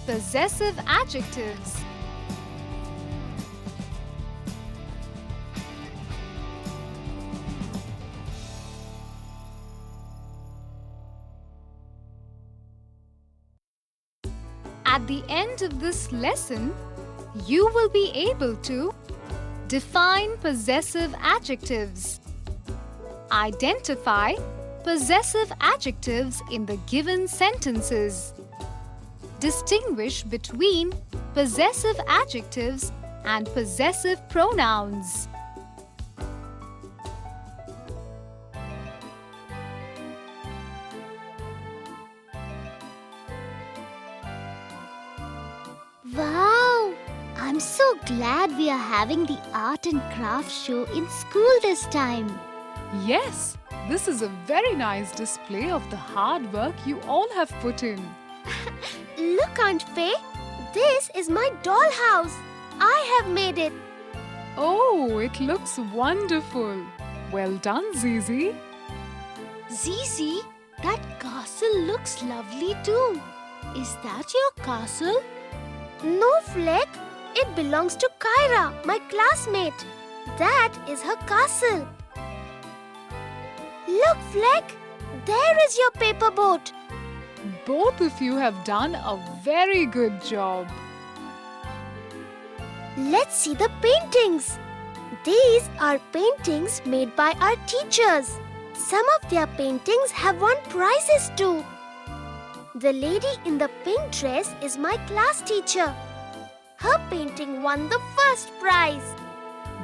Possessive adjectives. At the end of this lesson, you will be able to define possessive adjectives, identify possessive adjectives in the given sentences, distinguish between possessive adjectives and possessive pronouns. Wow! I'm so glad we are having the art and craft show in school this time. Yes, this is a very nice display of the hard work you all have put in. Look, Aunt Faye, this is my dollhouse. I have made it. Oh, it looks wonderful. Well done, Zizi. Zizi, that castle looks lovely too. Is that your castle? No, Fleck. It belongs to Kyra, my classmate. That is her castle. Look, Fleck. There is your paper boat. Both of you have done a very good job. Let's see the paintings. These are paintings made by our teachers. Some of their paintings have won prizes too. The lady in the pink dress is my class teacher. Her painting won the first prize.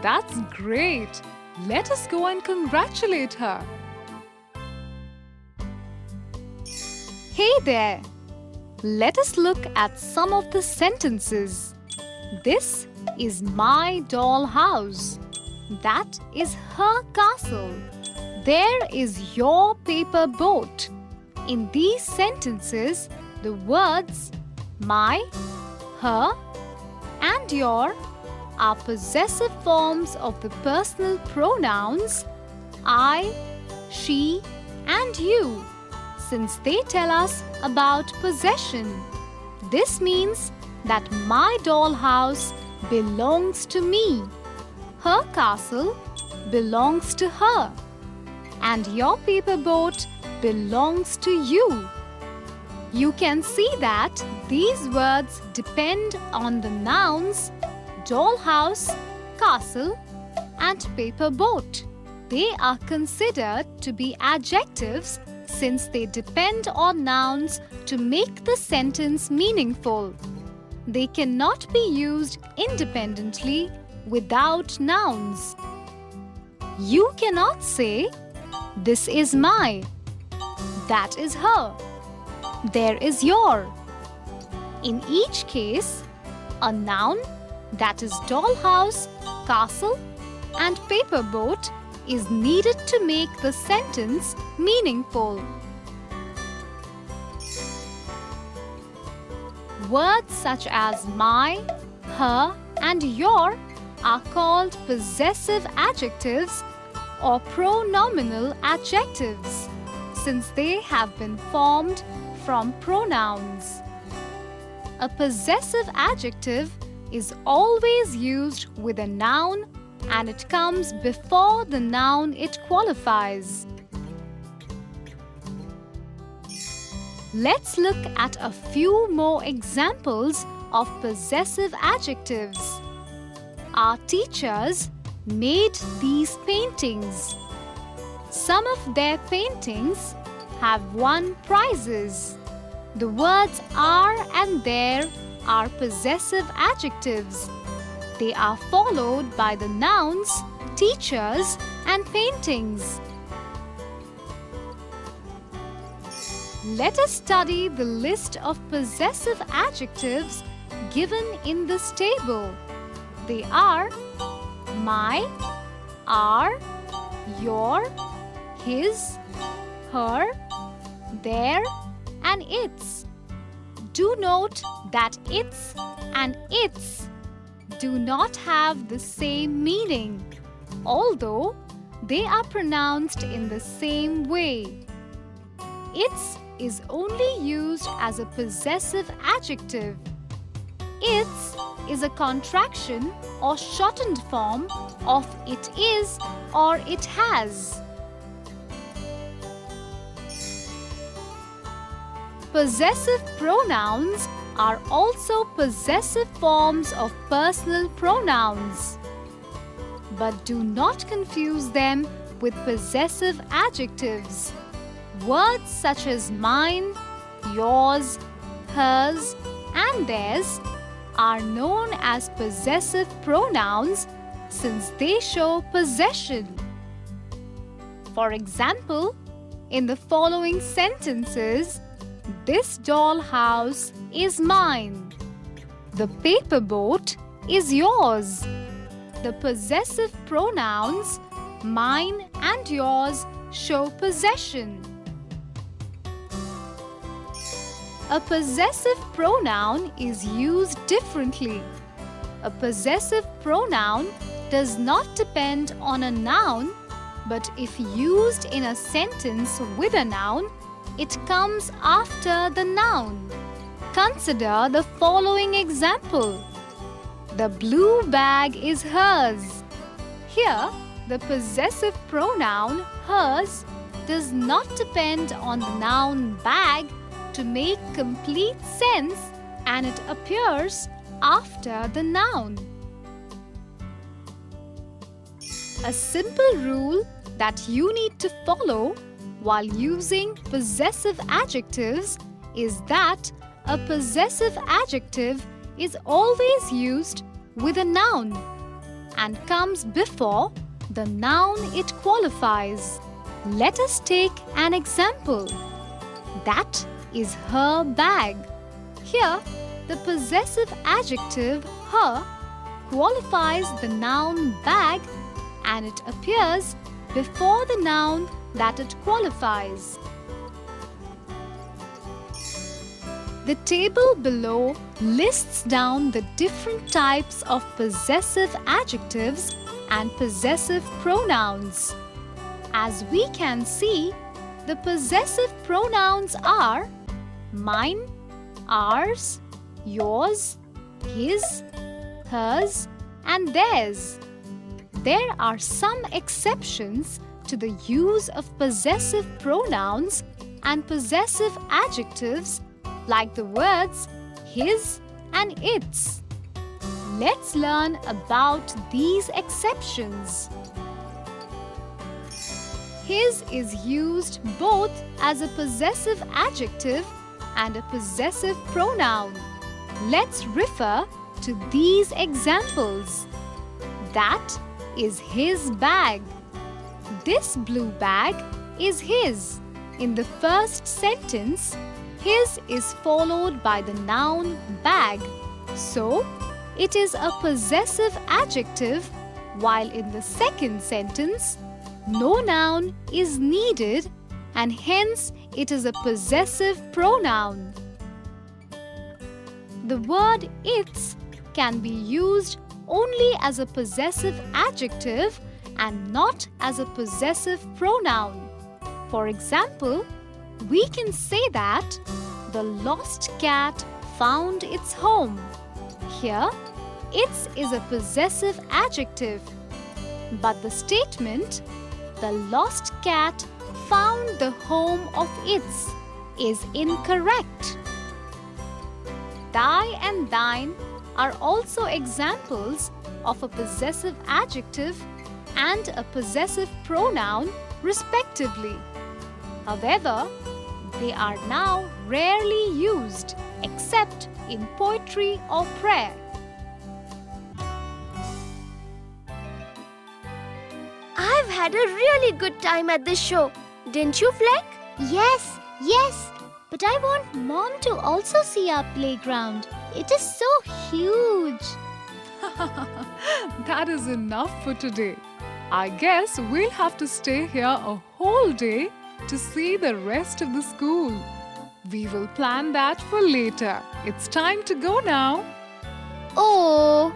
That's great. Let us go and congratulate her. Hey there. Let us look at some of the sentences. This is my doll house. That is her castle. There is your paper boat. In these sentences, the words my, her, and your are possessive forms of the personal pronouns I, she, and you, since they tell us about possession. This means that my dollhouse belongs to me, her castle belongs to her, and your paper boat belongs to you. You can see that these words depend on the nouns dollhouse, castle, and paper boat. They are considered to be adjectives since they depend on nouns to make the sentence meaningful. They cannot be used independently without nouns. You cannot say, "This is my," "That is her," "There is your." In each case, a noun, that is dollhouse, castle, and paper boat, is needed to make the sentence meaningful. Words such as my, her, and your are called possessive adjectives or pronominal adjectives, since they have been formed from pronouns. A possessive adjective is always used with a noun and it comes before the noun it qualifies. Let's look at a few more examples of possessive adjectives. Our teachers made these paintings. Some of their paintings have won prizes. The words are and there are possessive adjectives. They are followed by the nouns, teachers, and paintings. Let us study the list of possessive adjectives given in this table. They are my, our, your, his, her, their, and its. Do note that its and its do not have the same meaning, although they are pronounced in the same way. Its is only used as a possessive adjective. Its is a contraction or shortened form of it is or it has. Possessive pronouns are also possessive forms of personal pronouns. But do not confuse them with possessive adjectives. Words such as mine, yours, hers, and theirs are known as possessive pronouns since they show possession. For example, in the following sentences, this dollhouse is mine. The paper boat is yours. The possessive pronouns mine and yours show possession. A possessive pronoun is used differently. A possessive pronoun does not depend on a noun, but if used in a sentence with a noun, it comes after the noun. Consider the following example. The blue bag is hers. Here, the possessive pronoun hers does not depend on the noun bag to make complete sense, and it appears after the noun. A simple rule that you need to follow while using possessive adjectives is that a possessive adjective is always used with a noun and comes before the noun it qualifies. Let us take an example. That is her bag. Here, the possessive adjective her qualifies the noun bag and it appears before the noun that it qualifies. The table below lists down the different types of possessive adjectives and possessive pronouns. As we can see, the possessive pronouns are mine, ours, yours, his, hers, and theirs. There are some exceptions to the use of possessive pronouns and possessive adjectives like the words his and its. Let's learn about these exceptions. His is used both as a possessive adjective and a possessive pronoun. Let's refer to these examples. That is his bag. This blue bag is his. In the first sentence, his is followed by the noun bag. So, it is a possessive adjective, while in the second sentence, no noun is needed and hence it is a possessive pronoun. The word its can be used only as a possessive adjective and not as a possessive pronoun. For example, we can say that the lost cat found its home. Here, its is a possessive adjective, but the statement the lost cat found the home of its is incorrect. Thy and thine are also examples of a possessive adjective and a possessive pronoun, respectively. However, they are now rarely used except in poetry or prayer. I've had a really good time at this show. Didn't you, Fleck? Yes. But I want Mom to also see our playground. It is so huge. That is enough for today. I guess we'll have to stay here a whole day to see the rest of the school. We will plan that for later. It's time to go now. Oh!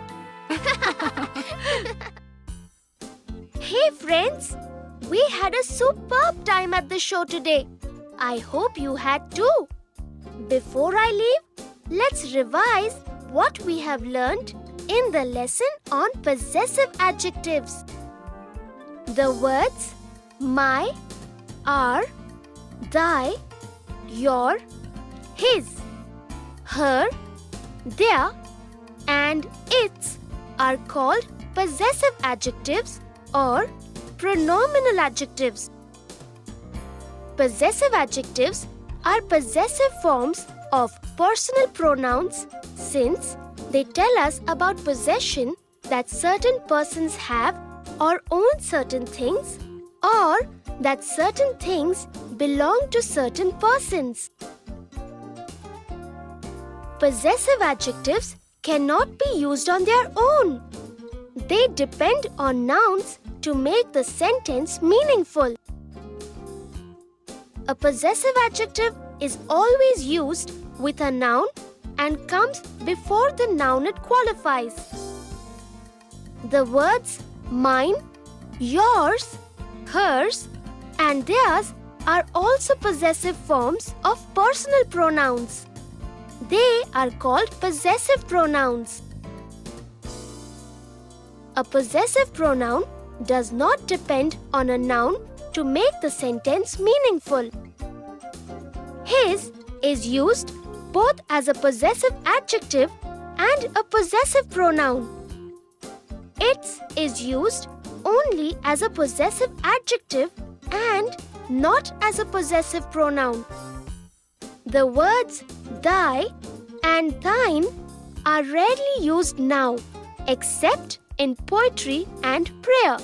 Hey friends! We had a superb time at the show today. I hope you had too. Before I leave, let's revise what we have learned in the lesson on possessive adjectives. The words my, our, thy, your, his, her, their, and its are called possessive adjectives or pronominal adjectives. Possessive adjectives are possessive forms of personal pronouns since they tell us about possession that certain persons have or own certain things, or that certain things belong to certain persons. Possessive adjectives cannot be used on their own. They depend on nouns to make the sentence meaningful. A possessive adjective is always used with a noun and comes before the noun it qualifies. The words mine, yours, hers, and theirs are also possessive forms of personal pronouns. They are called possessive pronouns. A possessive pronoun does not depend on a noun to make the sentence meaningful. His is used both as a possessive adjective and a possessive pronoun. Its is used only as a possessive adjective and not as a possessive pronoun. The words thy and thine are rarely used now, except in poetry and prayer.